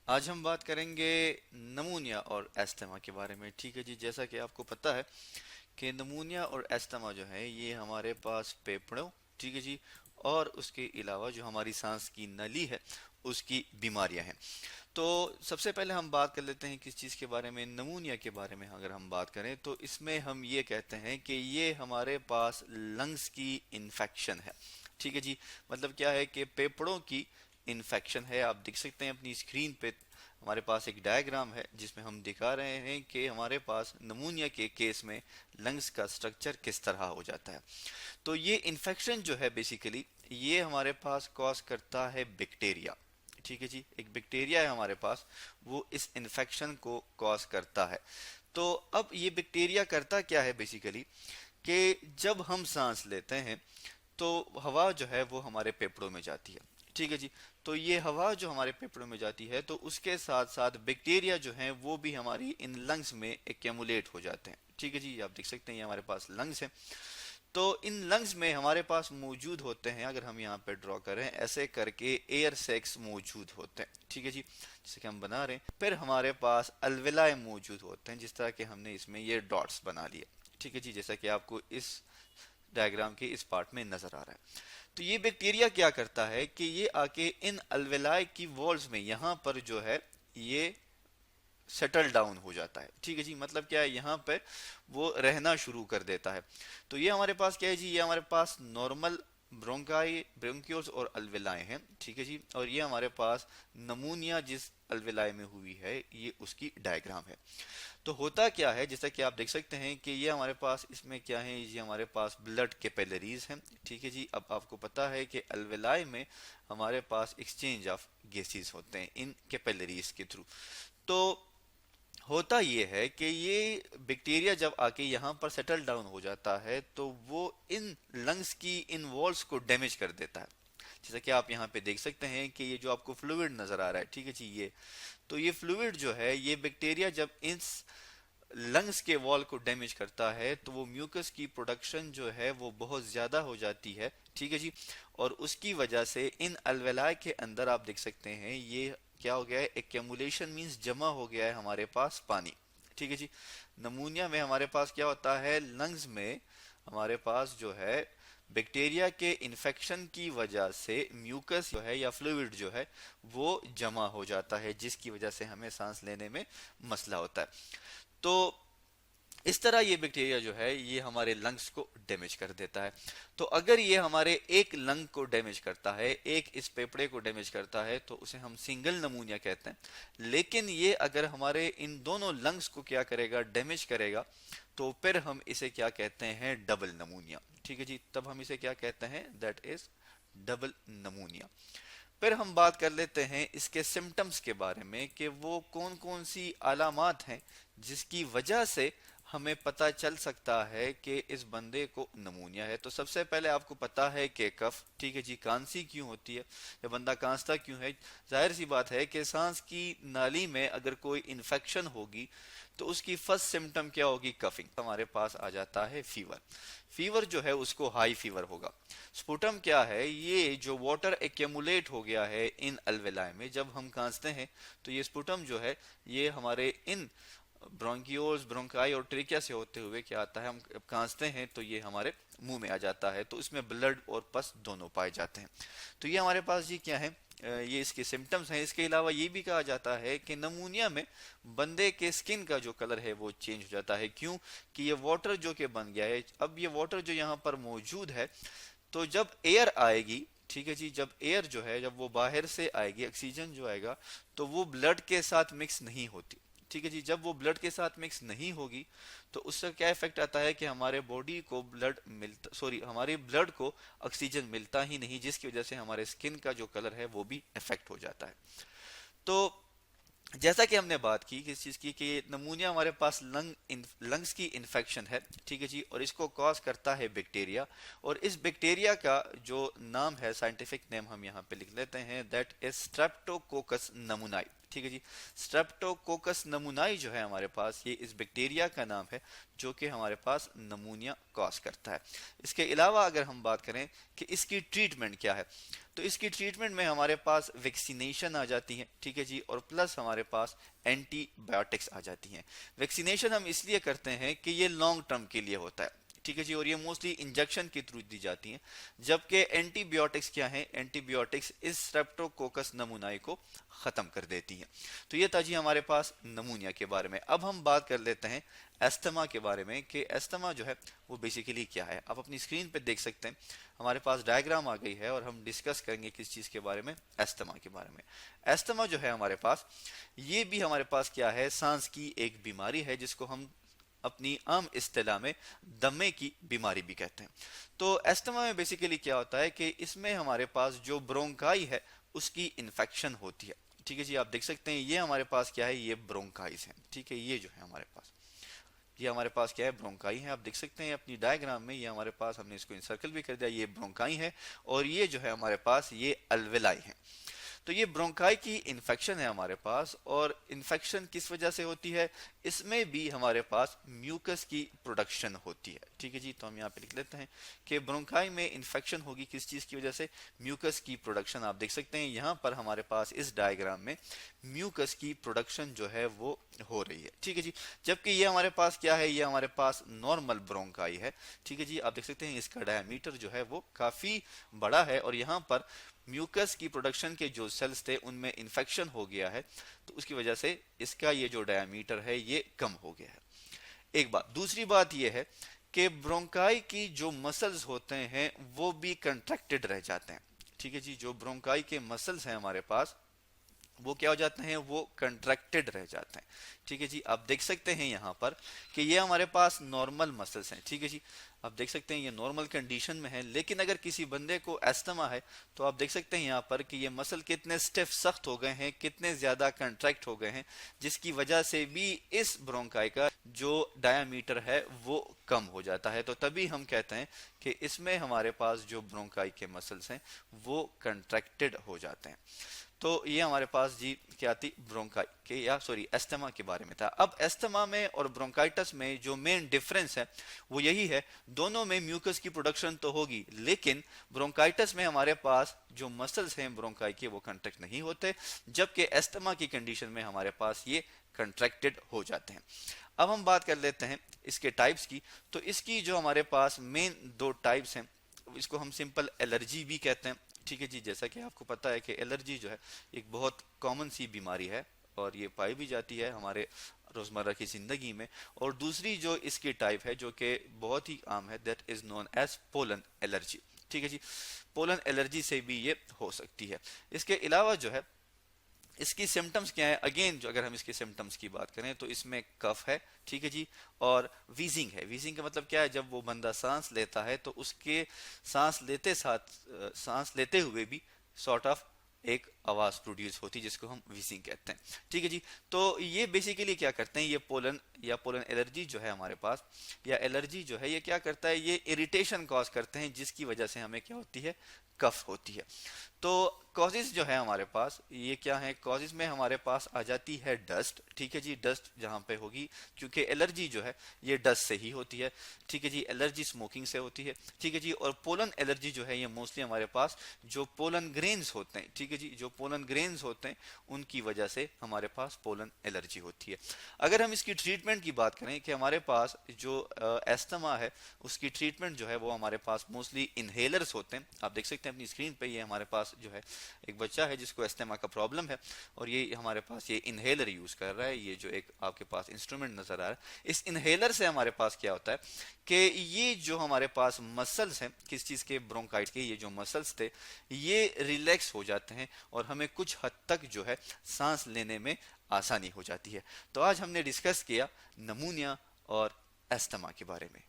आज हम बात करेंगे नमूनिया और एस्थमा के बारे में। ठीक है जी, जैसा कि आपको पता है कि नमूनिया और एस्थमा जो है ये हमारे पास फेफड़ों, ठीक है जी, और उसके अलावा जो हमारी सांस की नली है उसकी बीमारियां हैं। तो सबसे पहले हम बात कर लेते हैं किस चीज़ के बारे में, नमूनिया के बारे में। अगर हम बात करें तो इसमें हम ये कहते हैं कि ये हमारे पास लंग्स की इन्फेक्शन है। ठीक है जी, मतलब क्या है कि फेफड़ों की इन्फेक्शन है। आप देख सकते हैं अपनी स्क्रीन पे हमारे पास एक डायग्राम है जिसमें हम दिखा रहे हैं कि हमारे पास नमूनिया के केस में लंग्स का स्ट्रक्चर किस तरह हो जाता है। तो ये इन्फेक्शन जो है बेसिकली ये हमारे पास कॉज करता है बैक्टीरिया। ठीक है जी, एक बैक्टीरिया है हमारे पास, वो इस इन्फेक्शन को कॉज करता है। तो अब ये बैक्टीरिया करता क्या है बेसिकली कि जब हम सांस लेते हैं तो हवा जो है वो हमारे फेफड़ों में जाती है। ठीक है जी, तो ये हवा जो हमारे फेफड़ों में जाती है तो उसके साथ साथ बैक्टीरिया जो हैं वो भी हमारी इन लंग्स में एक्यूमुलेट हो जाते हैं। ठीक है जी, आप देख सकते हैं ये हमारे पास लंग्स हैं। तो इन लंग्स में हमारे पास मौजूद होते हैं, अगर हम यहाँ पे ड्रॉ करें ऐसे करके, एयर सैक्स मौजूद होते हैं। ठीक है जी, जैसे कि हम बना रहे हैं। फिर हमारे पास अल्वेलाई मौजूद होते हैं, जिस तरह के हमने इसमें ये डॉट्स बना लिए। ठीक है जी, जैसा कि आपको इस डायग्राम के इस पार्ट में नजर आ रहा है। तो ये बैक्टीरिया क्या करता है कि ये आके इन अल्वेलाई की वॉल्स में यहाँ पर जो है ये सेटल डाउन हो जाता है। ठीक है जी, मतलब क्या है, यहाँ पे वो रहना शुरू कर देता है। तो ये हमारे पास क्या है जी, ये हमारे पास नॉर्मल ब्रोंकाई, ब्रोंक्यूल्स और अल्वेलाए हैं। ठीक है जी, और ये हमारे पास नमूनिया जिस अल्वेलाए में हुई है ये उसकी डायग्राम है। तो होता क्या है, जैसा कि आप देख सकते हैं कि ये हमारे पास इसमें क्या है, ये हमारे पास ब्लड कैपिलरीज हैं। ठीक है जी, अब आपको पता है कि अल्वेलाई में हमारे पास एक्सचेंज ऑफ गैसेस होते हैं इन कैपिलरीज के थ्रू। तो होता ये है कि ये बैक्टीरिया जब आके यहाँ पर सेटल डाउन हो जाता है तो वो इन लंग्स की इन वॉल्स को डैमेज कर देता है। जैसा कि आप यहाँ पे देख सकते हैं कि ये जो आपको फ्लूइड नजर आ रहा है, ठीक है जी, ये तो ये फ्लूइड जो है ये बैक्टीरिया जब इस लंग्स के वॉल को डैमेज करता है तो वो म्यूकस की प्रोडक्शन जो है वो बहुत ज्यादा हो जाती है। ठीक है जी, और उसकी वजह से इन अल्वेलाई के अंदर आप देख सकते हैं ये क्या हो गया है, एक्यूमुलेशन मींस जमा हो गया है हमारे पास पानी। ठीक है जी, नमूनिया में हमारे पास क्या होता है, लंग्स में हमारे पास जो है बैक्टीरिया के इन्फेक्शन की वजह से म्यूकस जो है या फ्लूइड जो है वो जमा हो जाता है, जिसकी वजह से हमें सांस लेने में मसला होता है। तो इस तरह ये बैक्टीरिया जो है ये हमारे लंग्स को डैमेज कर देता है। तो अगर ये हमारे एक लंग को डैमेज करता है, एक इस फेफड़े को डैमेज करता है तो उसे हम सिंगल नमूनिया कहते हैं। लेकिन ये अगर हमारे इन दोनों लंग्स को क्या करेगा, डैमेज करेगा, तो फिर हम इसे क्या कहते हैं, डबल नमूनिया। ठीक है जी, तब हम इसे क्या कहते हैं, दैट इज डबल नमूनिया। फिर हम बात कर लेते हैं इसके सिम्टम्स के बारे में कि वो कौन कौन सी अलामात हैं जिसकी वजह से हमें पता चल सकता है कि इस बंदे को नमूनिया है। तो सबसे पहले आपको पता है कि कफ, ठीक है जी, खांसी क्यों होती है या बंदा खांसता क्यों है। जाहिर सी बात है कि सांस की नाली में अगर कोई इन्फेक्शन होगी तो उसकी फर्स्ट सिम्टम क्या होगी, कफिंग। हमारे पास आ जाता है फीवर। फीवर जो है उसको हाई फीवर होगा। स्पुटम क्या है, ये जो वाटर एक्यूमुलेट हो गया है इन अल्वेलाई में, जब हम खांसते हैं तो ये स्पुटम जो है ये हमारे इन ब्रोंकियोल्स, ब्रोंकाई और ट्रेकिया से होते हुए क्या आता है, हम खांसते हैं तो ये हमारे मुंह में आ जाता है, तो इसमें ब्लड और पस दोनों पाए जाते हैं। तो ये हमारे पास जी क्या है, ये इसके सिम्टम्स हैं। इसके अलावा ये भी कहा जाता है कि नमूनिया में बंदे के स्किन का जो कलर है वो चेंज हो जाता है। क्यों कि ये वाटर जो कि बन गया है, अब ये वाटर जो यहाँ पर मौजूद है, तो जब एयर आएगी, ठीक है जी, जब एयर जो है जब वो बाहर से आएगी, ऑक्सीजन जो आएगा तो वो ब्लड के साथ मिक्स नहीं होती। ठीक है जी, जब वो ब्लड के साथ मिक्स नहीं होगी तो उससे क्या इफेक्ट आता है कि हमारे बॉडी को ब्लड मिलता, सॉरी, हमारे ब्लड को ऑक्सीजन मिलता ही नहीं, जिसकी वजह से हमारे स्किन का जो कलर है वो भी इफेक्ट हो जाता है। तो जैसा कि हमने बात की किस चीज की कि नमूनिया हमारे पास लंग्स की इन्फेक्शन है। ठीक है जी, और इसको कॉज करता है बैक्टीरिया। और इस बैक्टीरिया का जो नाम है, साइंटिफिक नेम हम यहाँ पे लिख लेते हैं, दैट इज स्ट्रेप्टोकोकस नमूनाई। ठीक है जी। स्ट्रेप्टोकोकस नमूनाई जो है हमारे पास, ये इस बैक्टीरिया का नाम है जो कि हमारे पास नमूनिया कॉज करता है। इसके अलावा अगर हम बात करें कि इसकी ट्रीटमेंट क्या है, तो इसकी ट्रीटमेंट में हमारे पास वैक्सीनेशन आ जाती है, ठीक है जी, और प्लस हमारे पास एंटीबायोटिक्स आ जाती हैं। वैक्सीनेशन हम इसलिए करते हैं कि ये लॉन्ग टर्म के लिए होता है, ठीक है जी, और ये मोस्टली इंजेक्शन के थ्रू दी जाती हैं। जबकि एंटीबायोटिक्स क्या है, एंटीबायोटिक्स इस स्ट्रेप्टोकोकस नमूनाई को खत्म कर देती हैं। तो ये था जी हमारे पास नमूनिया के बारे में। अब हम बात कर लेते हैं एस्थमा के बारे में कि एस्थमा जो है वो बेसिकली क्या है। आप अपनी स्क्रीन पे देख सकते हैं, हमारे पास डायग्राम आ गई है और हम डिस्कस करेंगे किस चीज के बारे में, एस्थमा के बारे में। एस्थमा जो है हमारे पास, ये भी हमारे पास क्या है, सांस की एक बीमारी है जिसको हम अपनी आम इस्तेलाह में दमे की बीमारी भी कहते हैं। तो एस्थमा में बेसिकली क्या होता है कि इसमें हमारे पास जो ब्रोंकाई है उसकी इन्फेक्शन होती है, ठीक है जी। आप देख सकते हैं ये हमारे पास क्या है, ये ब्रोंकाइज है, ठीक है। ये जो है हमारे पास, ये हमारे पास क्या है, ब्रोंकाई है। आप देख सकते हैं अपनी डायग्राम में, ये हमारे पास, हमने इसको इंसर्कल भी कर दिया, ये ब्रोंकाई है और ये जो है हमारे पास ये अल्वेलाई है। तो ये ब्रोंकाई की इन्फेक्शन है हमारे पास, और इन्फेक्शन किस वजह से होती है, इसमें भी हमारे पास म्यूकस की प्रोडक्शन होती है, ठीक है जी। तो हम यहाँ पे लिख लेते हैं कि ब्रोंकाई में इन्फेक्शन होगी किस चीज की वजह से, म्यूकस की प्रोडक्शन। आप देख सकते हैं यहाँ पर हमारे पास इस डायग्राम में म्यूकस की प्रोडक्शन जो है वो हो रही है, ठीक है जी। जबकि ये हमारे पास क्या है, ये हमारे पास नॉर्मल ब्रोंकाई है, ठीक है जी। आप देख सकते हैं इसका डायमीटर जो है वो काफी बड़ा है, और यहाँ पर म्यूकस की प्रोडक्शन के जो सेल्स थे उनमें इन्फेक्शन हो गया है, तो उसकी वजह से इसका ये जो डायमीटर है ये कम हो गया है। एक बात, दूसरी बात ये है कि ब्रोंकाई की जो मसल्स होते हैं वो भी कंट्रैक्टेड रह जाते हैं, ठीक है जी। जो ब्रोंकाई के मसल्स हैं हमारे पास वो क्या हो जाते हैं, वो कंट्रैक्टेड रह जाते हैं, ठीक है जी। आप देख सकते हैं यहाँ पर कि ये हमारे पास नॉर्मल मसल्स हैं, ठीक है जी। आप देख सकते हैं ये नॉर्मल कंडीशन में है, लेकिन अगर किसी बंदे को एस्थमा है तो आप देख सकते हैं यहाँ पर कि ये मसल कितने स्टिफ, सख्त हो गए हैं, कितने ज्यादा कंट्रैक्ट हो गए हैं, जिसकी वजह से भी इस ब्रोंकाई का जो डायामीटर है वो कम हो जाता है। तो तभी हम कहते हैं कि इसमें हमारे पास जो ब्रोंकाई के मसल्स हैं वो कंट्रैक्टेड हो जाते हैं। तो ये हमारे पास जी क्या थी, ब्रोंकाई के, या सॉरी एस्थमा के बारे में था। अब एस्थमा में और ब्रोंकाइटिस में जो मेन डिफरेंस है वो यही है, दोनों में म्यूकस की प्रोडक्शन तो होगी, लेकिन ब्रोंकाइटिस में हमारे पास जो मसल्स हैं ब्रोंकाई के वो कंट्रैक्ट नहीं होते, जबकि एस्थमा की कंडीशन में हमारे पास ये कंट्रैक्टेड हो जाते हैं। अब हम बात कर लेते हैं इसके टाइप्स की। तो इसकी जो हमारे पास मेन दो टाइप्स हैं, इसको हम सिंपल एलर्जी भी कहते हैं, ठीक है जी। जैसा कि आपको पता है कि एलर्जी जो है एक बहुत कॉमन सी बीमारी है और ये पाई भी जाती है हमारे रोजमर्रा की जिंदगी में। और दूसरी जो इसकी टाइप है जो कि बहुत ही आम है, that is known as pollen allergy, ठीक है जी। पोलन एलर्जी से भी ये हो सकती है। इसके अलावा जो है इसकी सिम्टम्स क्या है, अगेन जो अगर हम इसके सिम्टम्स की बात करें तो इसमें कफ है, ठीक है जी, और वीजिंग है। वीजिंग का मतलब क्या है, जब वो बंदा सांस लेता है तो उसके सांस लेते हुए भी सॉर्ट ऑफ एक आवाज प्रोड्यूस होती है जिसको हम वीजिंग कहते हैं, ठीक है जी। तो ये बेसिकली क्या करते हैं, ये पोलन या पोलन एलर्जी जो है हमारे पास, या एलर्जी जो है ये क्या करता है, ये इरिटेशन कॉज करते हैं जिसकी वजह से हमें क्या होती है, कफ होती है। तो कॉजेज जो है हमारे पास ये क्या है, कॉजेज में हमारे पास आ जाती है डस्ट, ठीक है जी। डस्ट जहां पे होगी, क्योंकि एलर्जी जो है ये डस्ट से ही होती है, ठीक है जी। एलर्जी स्मोकिंग से होती है, ठीक है जी। और पोलन एलर्जी जो है ये मोस्टली हमारे पास जो पोलन ग्रेन्स होते हैं, ठीक है जी, जो पोलन ग्रेन्स होते हैं उनकी वजह से हमारे पास पोलन एलर्जी होती है। अगर हम इसकी ट्रीटमेंट की बात करें कि हमारे पास जो एस्थमा है उसकी ट्रीटमेंट जो है वो हमारे पास मोस्टली इनहेलर्स होते हैं। आप देख सकते हैं अपनी स्क्रीन पे, ये हमारे पास जो है एक बच्चा है जिसको एस्थमा का प्रॉब्लम है और ये हमारे पास ये इनहेलर यूज कर रहा है। ये जो एक आपके पास इंस्ट्रूमेंट नजर आ रहा है, इस इनहेलर से हमारे पास क्या होता है कि ये जो हमारे पास मसल्स हैं किस चीज के, ब्रोंकाइट के, ये जो मसल्स थे ये रिलैक्स हो जाते हैं और हमें कुछ हद तक जो है सांस लेने में आसानी हो जाती है। तो आज हमने डिस्कस किया नमूनिया और एस्थमा के बारे में।